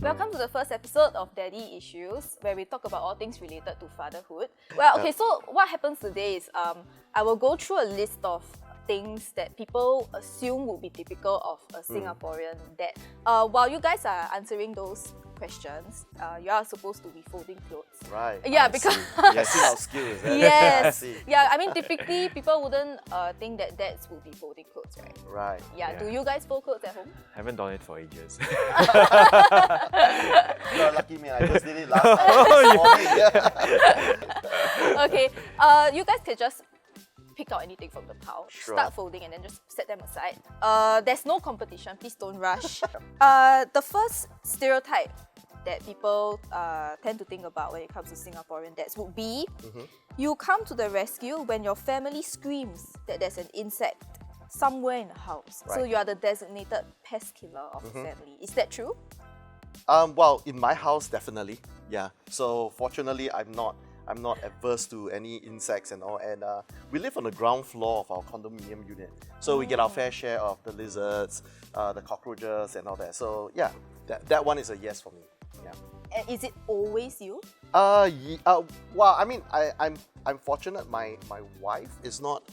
Welcome to the first episode of Daddy Issues, where we talk about all things related to fatherhood. Well, okay, so what happens today is I will go through a list of things that people assume would be typical of a Singaporean dad. While you guys are answering those questions, you are supposed to be folding clothes. Right. Yeah, because yes, see how skill is that? yes, yeah. I mean, typically people wouldn't think that dads would be folding clothes, right? Right. Yeah. Do you guys fold clothes at home? Haven't done it for ages. You're lucky man, I just did it last morning. Okay. You guys can just pick out anything from the pile, start folding and then just set them aside. There's no competition, please don't rush. The first stereotype that people tend to think about when it comes to Singaporean dads would be you come to the rescue when your family screams that there's an insect somewhere in the house. Right. So you are the designated pest killer of the family. Is that true? Well, in my house, definitely. Yeah. So fortunately, I'm not adverse to any insects and all, and we live on the ground floor of our condominium unit, so we get our fair share of the lizards, the cockroaches and all that. So yeah, that one is a yes for me. Yeah. And is it always you? Well, I mean, I'm fortunate. My wife is not.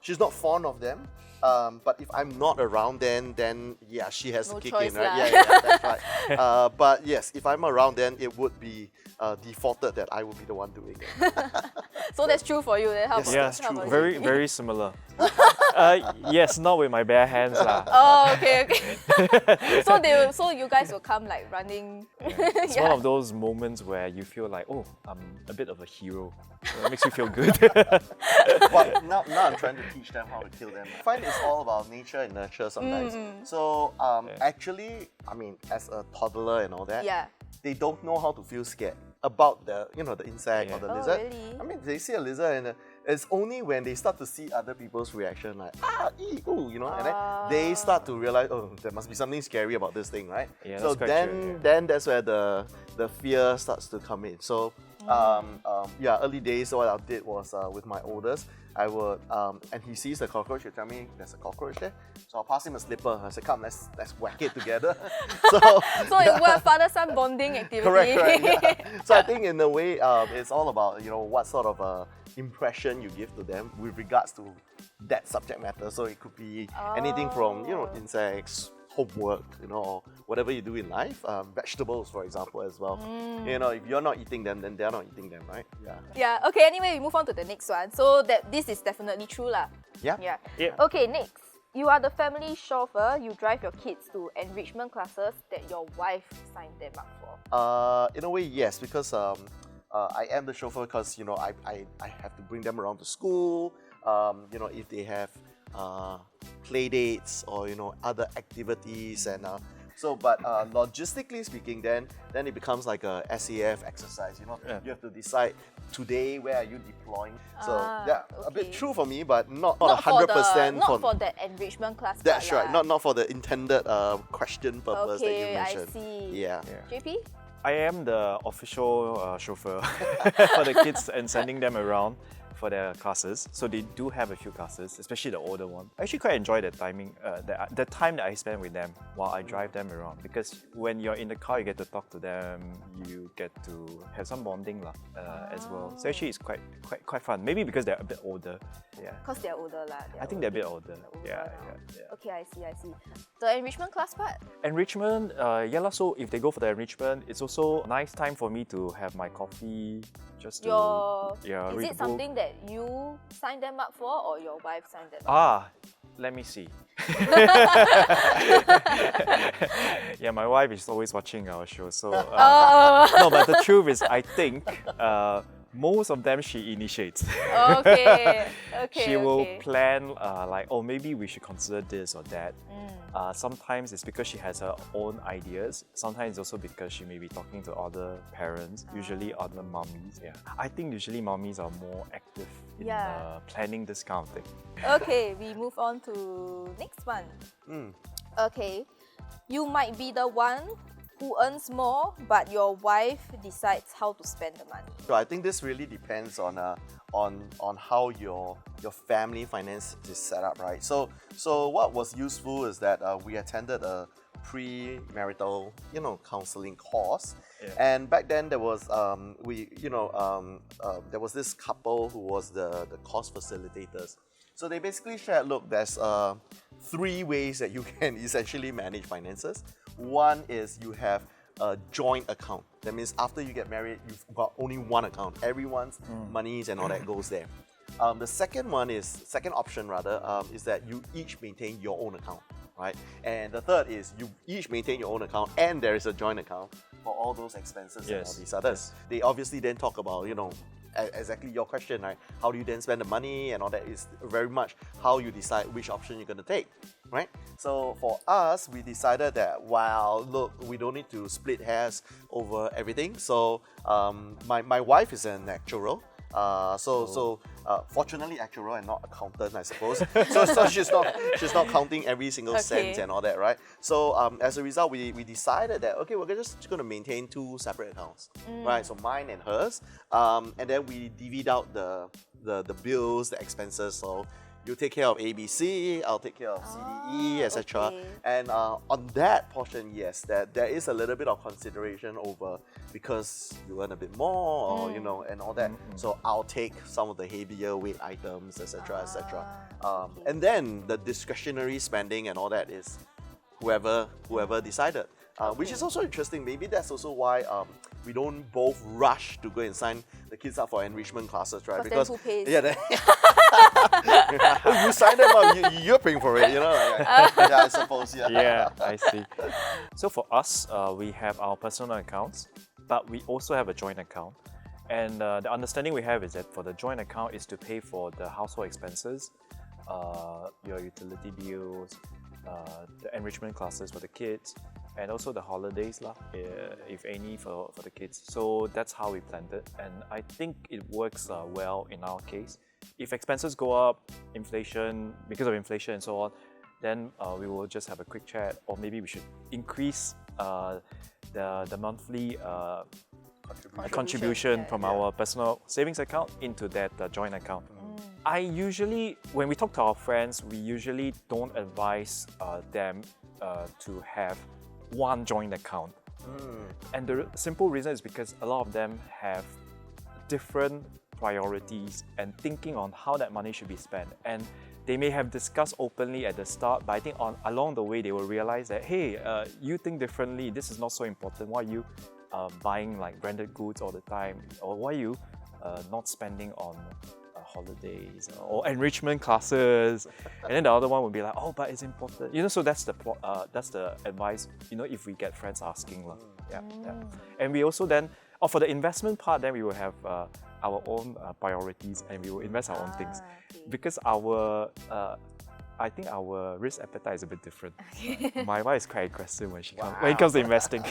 She's not fond of them. But if I'm not around, then yeah, she has to kick in, right? Yeah, that's right. But yes, if I'm around, then it would be defaulted that I will be the one doing it. So that's true for you then? How about, Yes, how about very, you? very similar. Yes, not with my bare hands lah. Oh, okay. So you guys will come like running. It's one of those moments where you feel like, oh, I'm a bit of a hero. It makes you feel good. But now I'm trying to teach them how to kill them. I find it's all about nature and nurture sometimes. So actually, I mean, as a toddler and all that, they don't know how to feel scared about the insect or the lizard. Really? I mean, they see a lizard and it's only when they start to see other people's reaction, like ooh, and then they start to realize, oh, there must be something scary about this thing, right? Yeah, so that's quite then true, then that's where the fear starts to come in. So early days, what I did was with my oldest, I would and he sees the cockroach, he'll tell me there's a cockroach there. So I'll pass him a slipper. I said, come, let's whack it together. So it was father-son bonding activity. Correct. Yeah. So I think in a way, it's all about what sort of impression you give to them with regards to that subject matter. So it could be anything from insects, homework, or whatever you do in life. Vegetables, for example, as well. If you're not eating them, then they're not eating them, right? Yeah. Yeah. Okay. Anyway, we move on to the next one. So this is definitely true lah. Yeah. Yeah. Okay. Next, you are the family chauffeur. You drive your kids to enrichment classes that your wife signed them up for. In a way, yes, because I am the chauffeur because I have to bring them around to school. If they have play dates or other activities and but logistically speaking, then it becomes like a SAF exercise. You have to decide today where are you deploying. So a bit true for me, but not 100%. Not for that enrichment class. That's right. Not for the intended question purpose that you mentioned. I see. Yeah. JP? I am the official chauffeur for the kids and sending them around for their classes. So they do have a few classes, especially the older one. I actually quite enjoy the timing, the time that I spend with them while I drive them around, because when you're in the car, you get to talk to them, you get to have some bonding as well. So actually it's quite fun. Maybe because they're a bit older. Yeah. Because they're older lah. I think they're a bit older. Yeah. Okay, I see. The enrichment class part? Enrichment, so if they go for the enrichment, it's also a nice time for me to have my coffee, just to Is read it a something book. that you signed them up for or your wife signed them up Let me see. Yeah, my wife is always watching our show, so no, but the truth is, I think most of them she initiates. Okay. She will plan maybe we should consider this or that. Sometimes it's because she has her own ideas. Sometimes it's also because she may be talking to other parents, usually other mummies. Yeah, I think usually mummies are more active in planning this kind of thing. Okay, we move on to next one. Okay, you might be the one who earns more, but your wife decides how to spend the money. So I think this really depends on how your family finance is set up, right? So what was useful is that we attended a pre-marital, counseling course. Yeah. And back then there was there was this couple who was the course facilitators. So they basically shared, look, there's 3 ways that you can essentially manage finances. One is you have a joint account. That means after you get married, you've got only one account. Everyone's monies and all that goes there. The second option is that you each maintain your own account, right? And the third is you each maintain your own account and there is a joint account for all those expenses and all these others. They obviously then talk about, exactly your question, right? How do you then spend the money and all that is very much how you decide which option you're going to take, right? So for us, we decided that, look, we don't need to split hairs over everything. So my wife is an actuarial. Fortunately actuarial and not accountant, I suppose. so she's not counting every single cent and all that, right? So as a result, we decided that, okay, we're just going to maintain 2 separate accounts, right? So mine and hers, and then we divvied out the bills, the expenses. So you take care of ABC, I'll take care of CDE, etc. Okay. And on that portion, yes, that there is a little bit of consideration over because you earn a bit more, or and all that. So I'll take some of the heavier weight items, etc., etc. And then the discretionary spending and all that is whoever decided. Which is also interesting. Maybe that's also why we don't both rush to go and sign the kids up for enrichment classes, right? Because then who pays? You sign them up, you're paying for it, yeah, I suppose, Yeah, I see. So for us, we have our personal accounts, but we also have a joint account. And the understanding we have is that for the joint account is to pay for the household expenses, your utility bills, the enrichment classes for the kids, and also the holidays, if any, for the kids. So that's how we planned it, and I think it works well in our case. If expenses go up, because of inflation and so on, then we will just have a quick chat, or maybe we should increase the monthly contribution from our personal savings account into that joint account. I usually, when we talk to our friends, we usually don't advise them to have one joint account. And the simple reason is because a lot of them have different priorities and thinking on how that money should be spent. And they may have discussed openly at the start, but I think along the way they will realize that, hey, you think differently, this is not so important. Why are you buying like branded goods all the time? Or why are you not spending on holidays or enrichment classes? And then the other one would be like, oh, but it's important. So that's the advice, if we get friends asking. Yeah. And we also then, for the investment part, then we will have our own priorities and we will invest our own things. Because I think our risk appetite is a bit different. My wife is quite aggressive when it comes to investing.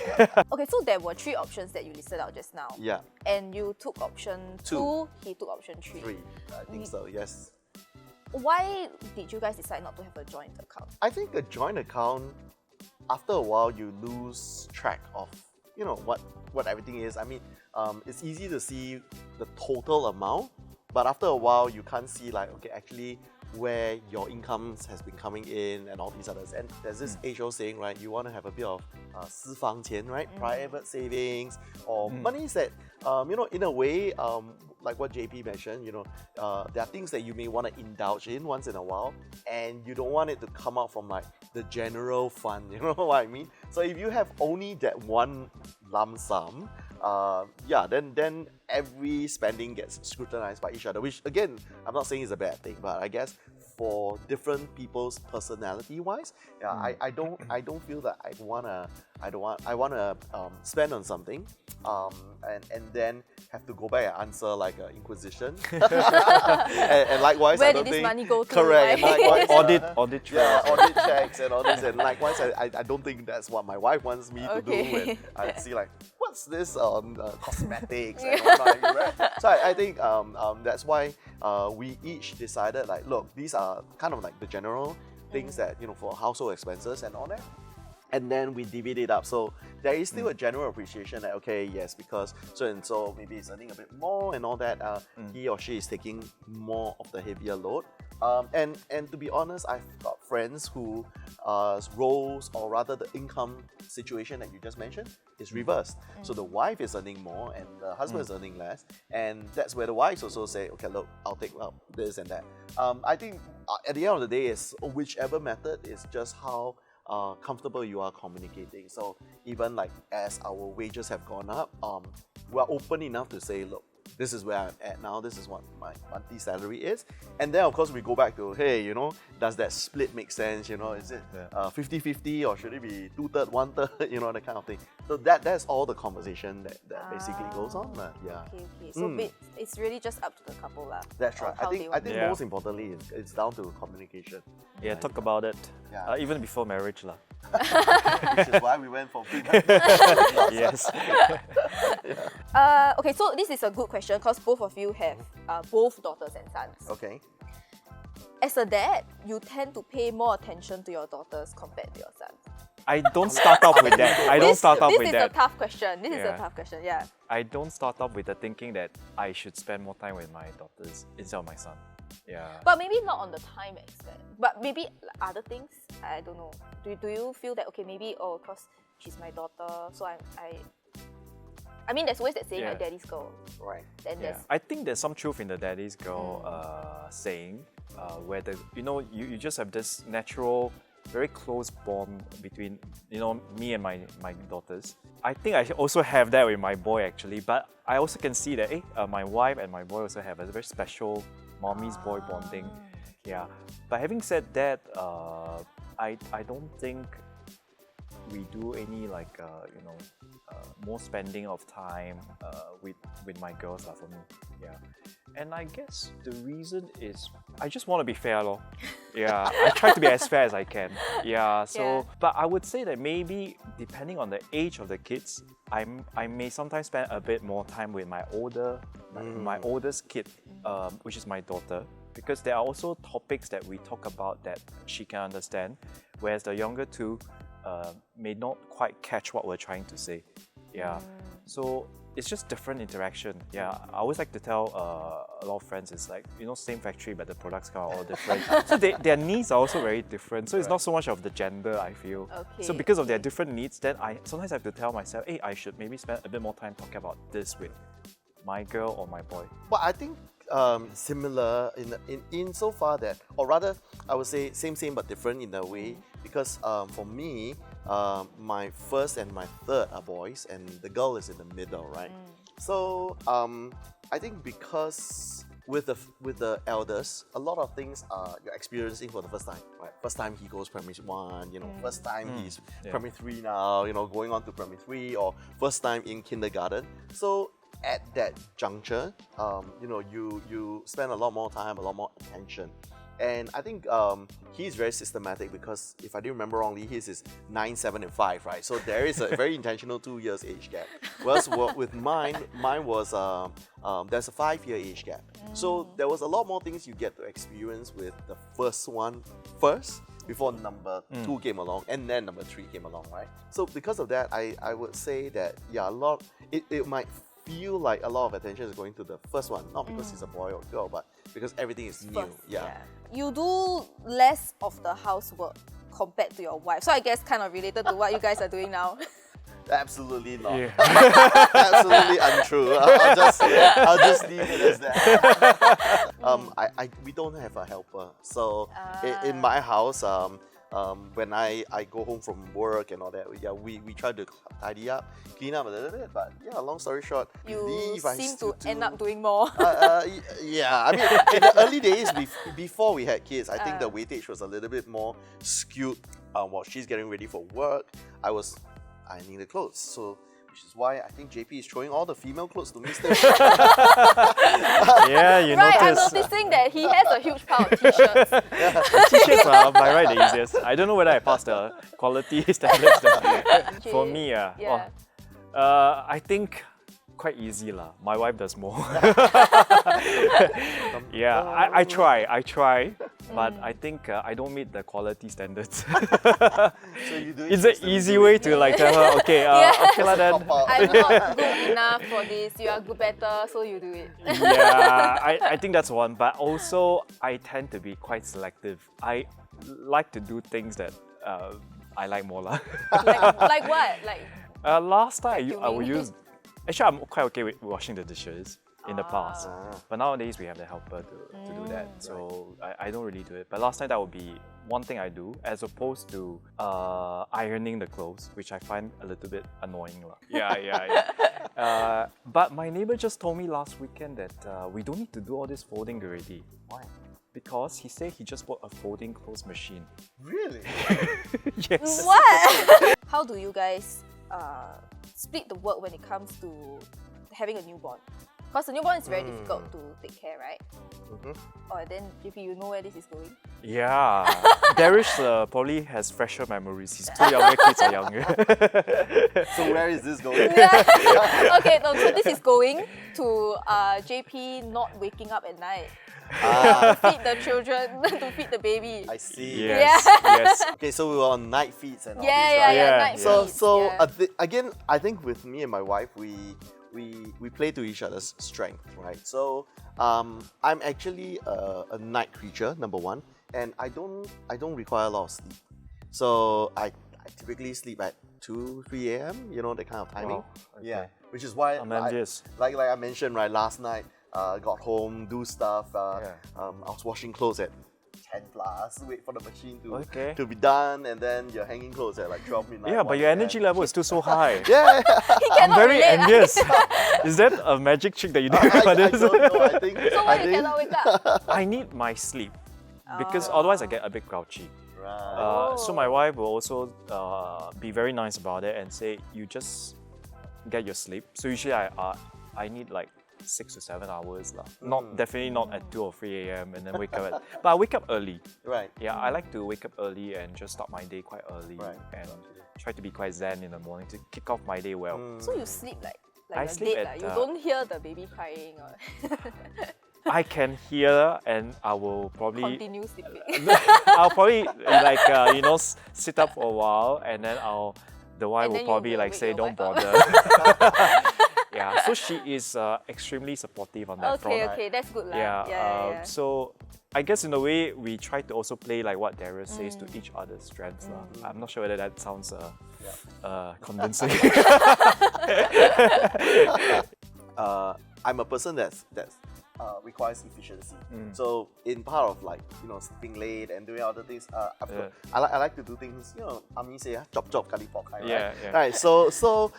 Okay, so there were 3 options that you listed out just now. Yeah. And you took option 2, he took option 3. 3, I think so, yes. Why did you guys decide not to have a joint account? I think a joint account, after a while, you lose track of, what everything is. I mean, it's easy to see the total amount, but after a while, you can't see actually where your income has been coming in and all these others. And there's this age-old saying, right? You want to have a bit of 私房钱, right? Private savings or monies that, in a way, like what JP mentioned, there are things that you may want to indulge in once in a while, and you don't want it to come out from the general fund. You know what I mean? So if you have only that one lump sum, then every spending gets scrutinized by each other, which again, I'm not saying is a bad thing, but I guess for different people's personality-wise, I don't feel that I wanna spend on something, and then have to go back and answer like an inquisition. and likewise, where I don't did this think, money go to? correct. Right? And likewise, audit checks. yeah, audit checks and all this. And likewise, I don't think that's what my wife wants me to do. And I see what's this cosmetics and whatnot, right? So I think that's why we each decided look, these are kind of the general things that for household expenses and all that. And then we divvied it up. So there is still a general appreciation that, okay, yes, because so and so maybe is earning a bit more and all that, he or she is taking more of the heavier load. And to be honest, I've got friends who roles, or rather the income situation that you just mentioned, is reversed. So the wife is earning more and the husband is earning less, and that's where the wives also say, okay, look, I'll take this and that. I think at the end of the day, is whichever method is just how comfortable you are communicating. So even like as our wages have gone up, we're open enough to say, look, this is where I'm at now, this is what my monthly salary is. And then of course we go back to, hey, you know, does that split make sense? You know, is it 50-50 or should it be 2/3, 1/3, you know, that kind of thing. So that's all the conversation that basically goes on. Yeah. Okay. So it's really just up to the couple lah. That's right. I think Yeah. most importantly, it's down to communication. Yeah, talk about it. Yeah. Even before marriage lah. Which is why we went for pre-marriage. Yes. Okay, so this is a good question because both of you have both daughters and sons. Okay. As a dad, you tend to pay more attention to your daughters compared to your sons. I don't start off with that. I don't start off with This is that. a tough question. This is a Yeah. tough question, yeah. I don't start off with the thinking that I should spend more time with my daughters instead of my son. Yeah. But maybe not on the time aspect. But maybe other things. I don't know. Do you feel that okay? Maybe because she's my daughter, so I mean, there's always that saying like daddy's girl. Right. Then Yeah. there's I think there's some truth in the daddy's girl saying, where you just have this natural, very close bond between me and my daughters. I think I also have that with my boy actually, but I also can see that my wife and my boy also have a very special mommy's boy bonding. Yeah. But having said that, I don't think we do any more spending of time with my girls for me. Yeah. And I guess the reason is I just want to be fair lor. Yeah. I try to be as fair as I can. Yeah. So but I would say that maybe depending on the age of the kids, I may sometimes spend a bit more time with my oldest kid, which is my daughter, because there are also topics that we talk about that she can understand, whereas the younger two may not quite catch what we're trying to say. Yeah. So it's just different interaction. Yeah. I always like to tell a lot of friends, it's like, same factory, but the products come out all different. So their needs are also very different. So it's not so much of the gender, I feel. Okay. So because of their different needs, then I sometimes have to tell myself, hey, I should maybe spend a bit more time talking about this with my girl or my boy. But I think similar in so far that, or rather, I would say same but different in a way, because for me, my first and my third are boys, and the girl is in the middle, right? So I think because with the elders, a lot of things you're experiencing for the first time, right? First time he goes primary 1, first time he's primary 3 now, going on to primary 3, or first time in kindergarten. So at that juncture, you spend a lot more time, a lot more attention. And I think he's very systematic because if I didn't remember wrongly, his is 9, 7, and 5, right? So there is a very intentional 2 years age gap. Whereas with mine was there's a 5-year age gap. So there was a lot more things you get to experience with the first one first, before number 2 came along, and then number 3 came along, right? So because of that, I would say that it might feel like a lot of attention is going to the first one, not because he's a boy or girl, but because everything is new. Yeah. You do less of the housework compared to your wife. So I guess kind of related to what you guys are doing now. Absolutely not. Yeah. Absolutely untrue. I'll just leave it as that. We don't have a helper. So in my house, when I go home from work and all that, we try to tidy up, clean up a little bit. But long story short, you seem to end up doing more. Yeah, I mean, in the early days, before we had kids, I think the weightage was a little bit more skewed. While she's getting ready for work, I was ironing the clothes. So, which is why I think JP is throwing all the female clothes to me still. Yeah, you Right, I'm notice. noticing that he has a huge pile of t-shirts. T-shirts are by right the easiest. I don't know whether I passed the quality standards. For me, I think quite easy lah. My wife does more. Yeah, I try, but I think I don't meet the quality standards. So you do it It's an easy way to like tell her, okay, okay lah then. I'm not good enough for this. You are good better, so you do it. Yeah, I think that's one. But also, I tend to be quite selective. I like to do things that I like more lah. Like what? Like Last time I vacuuming. would use. Actually, I'm quite okay with washing the dishes in the past. But nowadays we have the helper to do that. So I don't really do it. But last time that would be one thing I do as opposed to ironing the clothes, which I find a little bit annoying. Yeah. But my neighbor just told me last weekend that we don't need to do all this folding already. Why? Because he said he just bought a folding clothes machine. Really? Yes. what? How do you guys split the work when it comes to having a newborn? Because a newborn is very difficult to take care, right? Or then if you know where this is going. Yeah. Darius probably has fresher memories. His two younger kids are younger. So where is this going? Okay, no, so this is going to JP not waking up at night. To feed the children, to feed the baby. I see. Yes. Yes. Okay, so we were on night feeds and all Yeah, this, right? Yeah. night So, feeds, so yeah. again, I think with me and my wife, we play to each other's strength, right? So, I'm actually a night creature, number one, and I don't require a lot of sleep. So I typically sleep at 2, 3 a.m. You know, that kind of timing. Wow, okay. Yeah, which is why I'm envious. like I mentioned, right, last night, got home, do stuff. I was washing clothes at 10 plus, wait for the machine to be done, and then you're hanging clothes at like 12 midnight. Yeah, but your energy level is still so high. Yeah, I'm very envious. Is that a magic trick that you do for I this? don't know. I think. So why you cannot wake up? I need my sleep because otherwise I get a bit grouchy. Right. So my wife will also be very nice about it and say, you just get your sleep. So usually I need like 6 to 7 hours. Definitely not at 2 or 3 a.m. and then wake up at... But I wake up early. Right. Yeah, I like to wake up early and just start my day quite early. Right. And try to be quite zen in the morning to kick off my day well. So you sleep like I you're sleep dead, at, you don't hear the baby crying or I can hear and I will probably... continue sleeping. I'll probably like, sit up for a while and then the wife And will then you probably will like wake say, your don't wife up." bother. Yeah, so she is extremely supportive on that front. Okay, that's good. Yeah, so I guess in a way we try to also play like what Darius says to each other's strengths. I'm not sure whether that sounds convincing. I'm a person that's requires efficiency. So in part of like sleeping late and doing other things, I like to do things Ami say chop kali pok. Yeah. Right. So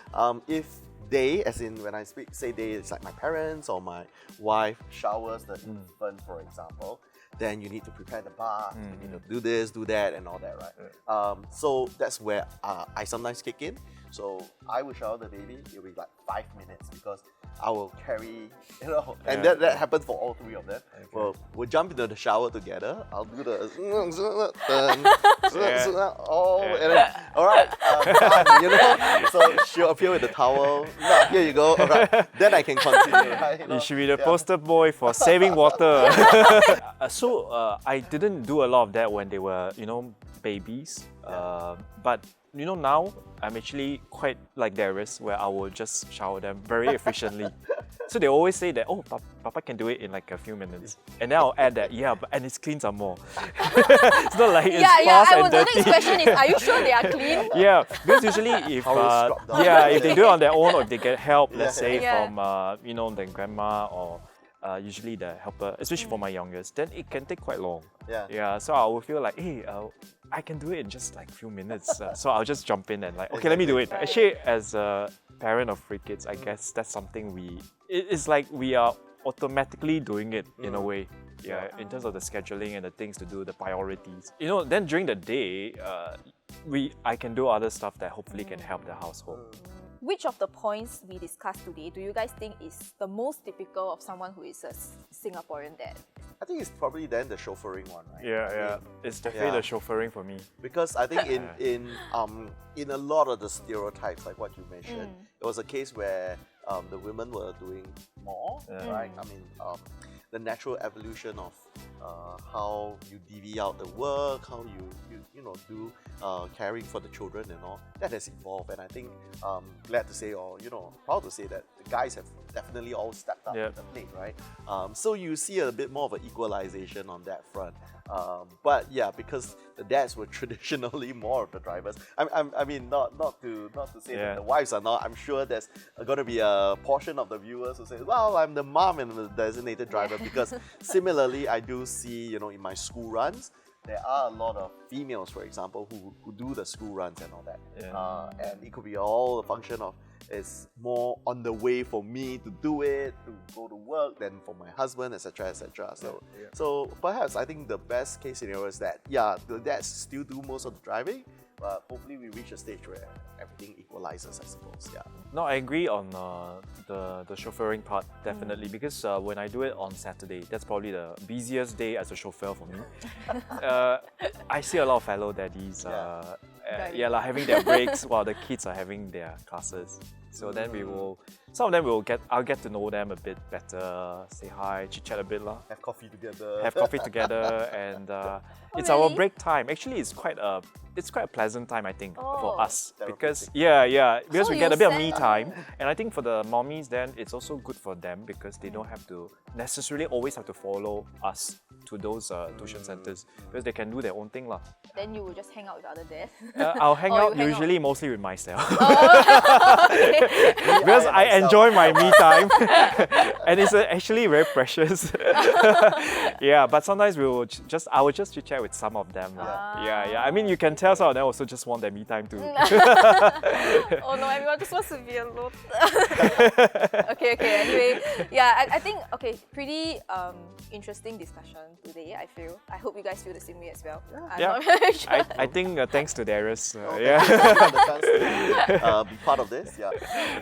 if they, as in when I say they, it's like my parents or my wife showers the infant, for example, then you need to prepare the bath, you need to do this, do that, and all that, right? So that's where I sometimes kick in. So I will shower the baby, it'll be like 5 minutes because I will carry, and that happens for all three of them. Okay. We'll jump into the shower together. I'll do the and then, all right, done, So she'll appear with the towel. No, here you go. All right, then I can continue. Right? You should be the poster boy for saving water. So I didn't do a lot of that when they were, babies. But now I'm actually quite like Darius, where I will just shower them very efficiently. So they always say that, oh, Papa can do it in like a few minutes. And then I'll add that, and it's clean some more. It's not like it's fast and dirty. The next question is, are you sure they are clean? Yeah, because usually if if they do it on their own or if they get help, let's say from the grandma or usually the helper, especially for my youngest, then it can take quite long. Yeah. So I will feel like, hey, I can do it in just like a few minutes. So I'll just jump in and like, okay, let me do it. Actually, as a parent of 3 kids, I guess that's something it's like we are automatically doing it in a way. Yeah, in terms of the scheduling and the things to do, the priorities. Then during the day, I can do other stuff that hopefully can help the household. Which of the points we discussed today do you guys think is the most typical of someone who is a Singaporean dad? I think it's probably then the chauffeuring one, right? Yeah. It's definitely the chauffeuring for me. Because I think in a lot of the stereotypes, like what you mentioned, it was a case where the women were doing more, right? I mean, the natural evolution of how you divvy out the work, how you know do caring for the children and all, that has evolved. And I think glad to say, or proud to say that the guys have definitely all stepped up to the plate, right? So you see a bit more of an equalization on that front. But yeah, because the dads were traditionally more of the drivers. I mean, not to say that the wives are not. I'm sure there's going to be a portion of the viewers who say, "Well, I'm the mom and the designated driver." Because similarly, I do see, in my school runs, there are a lot of females, for example, who do the school runs and all that. And it could be all a function of it's more on the way for me to do it, to go to work, than for my husband, etc., etc. So perhaps I think the best case scenario is that the dads still do most of the driving, but hopefully we reach a stage where everything equalizes, I suppose. Yeah. No, I agree on the chauffeuring part, definitely, because when I do it on Saturday, that's probably the busiest day as a chauffeur for me. I see a lot of fellow daddies having their breaks while the kids are having their classes. So then some of them I'll get to know them a bit better, say hi, chit chat a bit lah. Have coffee together. And it's our break time. Actually, it's quite a pleasant time, I think, for us, because because we get a bit of me time, and I think for the mommies, then it's also good for them because they don't have to necessarily always have to follow us to those tuition centers, because they can do their own thing lah. Then you will just hang out with other dads. I'll hang out usually mostly with myself. Okay. Because I enjoy my me time and it's actually very precious. But sometimes I will just chit chat with some of them. I mean, you can tell some of them also just want their me time too. Oh no, everyone just wants to be alone. Okay, anyway, I think pretty interesting discussion today, I feel. I hope you guys feel the same way as well. I'm not very sure. I think thanks to Darius. The chance to be part of this.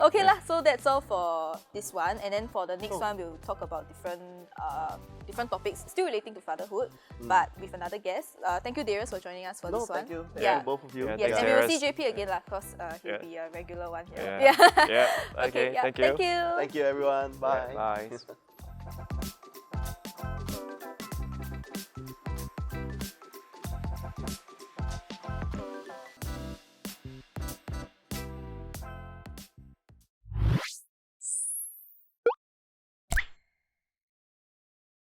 Okay lah, so that's all for this one, and then for the next one we'll talk about different topics still relating to fatherhood, but with another guest. Thank you, Darius, for joining us for this one. Thank you. Thank you, both of you. Yes, and we will see JP again lah, because he'll be a regular one here. Okay, thank you. Thank you. Thank you, everyone. Bye. Bye.